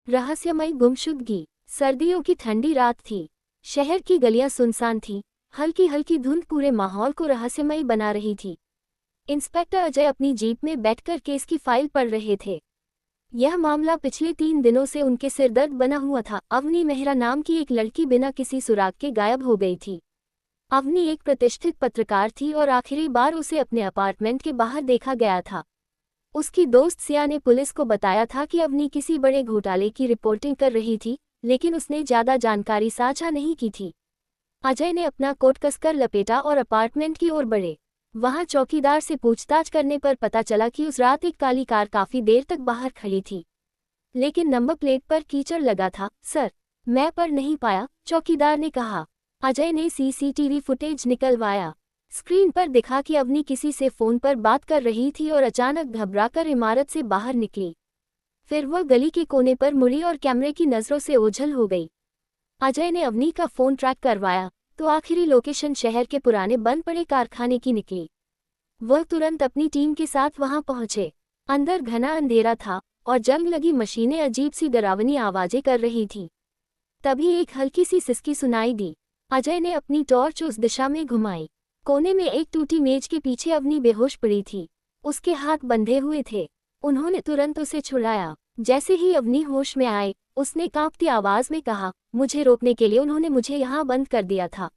रहस्यमयी गुमशुदगी। सर्दियों की ठंडी रात थी। शहर की गलियां सुनसान थीं। हल्की हल्की धुंध पूरे माहौल को रहस्यमयी बना रही थी। इंस्पेक्टर अजय अपनी जीप में बैठकर केस की फाइल पढ़ रहे थे। यह मामला पिछले 3 दिनों से उनके सिरदर्द बना हुआ था। अवनी मेहरा नाम की एक लड़की बिना किसी सुराग के गायब हो गई थी। अवनी एक प्रतिष्ठित पत्रकार थी और आखिरी बार उसे अपने अपार्टमेंट के बाहर देखा गया था। उसकी दोस्त सिया ने पुलिस को बताया था कि अवनी किसी बड़े घोटाले की रिपोर्टिंग कर रही थी, लेकिन उसने ज्यादा जानकारी साझा नहीं की थी। अजय ने अपना कोट कसकर लपेटा और अपार्टमेंट की ओर बढ़े। वहां चौकीदार से पूछताछ करने पर पता चला कि उस रात एक काली कार काफी देर तक बाहर खड़ी थी, लेकिन नंबर प्लेट पर कीचड़ लगा था। सर, मैं पढ़ नहीं पाया, चौकीदार ने कहा। अजय ने सीसीटीवी फुटेज निकलवाया। स्क्रीन पर दिखा कि अवनी किसी से फोन पर बात कर रही थी और अचानक घबराकर इमारत से बाहर निकली। फिर वह गली के कोने पर मुड़ी और कैमरे की नजरों से ओझल हो गई। अजय ने अवनी का फोन ट्रैक करवाया तो आखिरी लोकेशन शहर के पुराने बंद पड़े कारखाने की निकली। वह तुरंत अपनी टीम के साथ वहां पहुंचे। अंदर घना अंधेरा था और जंग लगी मशीनें अजीब सी डरावनी आवाजें कर रही थीं। तभी एक हल्की सी सिसकी सुनाई दी। अजय ने अपनी टॉर्च उस दिशा में घुमाई। कोने में एक टूटी मेज के पीछे अवनी बेहोश पड़ी थी। उसके हाथ बंधे हुए थे। उन्होंने तुरंत उसे छुड़ाया। जैसे ही अवनी होश में आए, उसने कांपती आवाज में कहा, मुझे रोकने के लिए उन्होंने मुझे यहाँ बंद कर दिया था।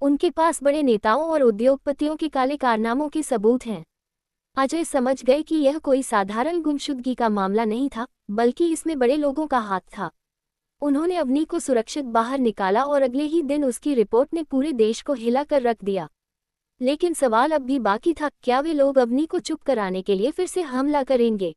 उनके पास बड़े नेताओं और उद्योगपतियों के काले कारनामों के सबूत हैं। अजय समझ गए कि यह कोई साधारण गुमशुदगी का मामला नहीं था, बल्कि इसमें बड़े लोगों का हाथ था। उन्होंने अवनी को सुरक्षित बाहर निकाला और अगले ही दिन उसकी रिपोर्ट ने पूरे देश को हिला कर रख दिया। लेकिन सवाल अब भी बाकी था, क्या वे लोग अवनी को चुप कराने के लिए फिर से हमला करेंगे?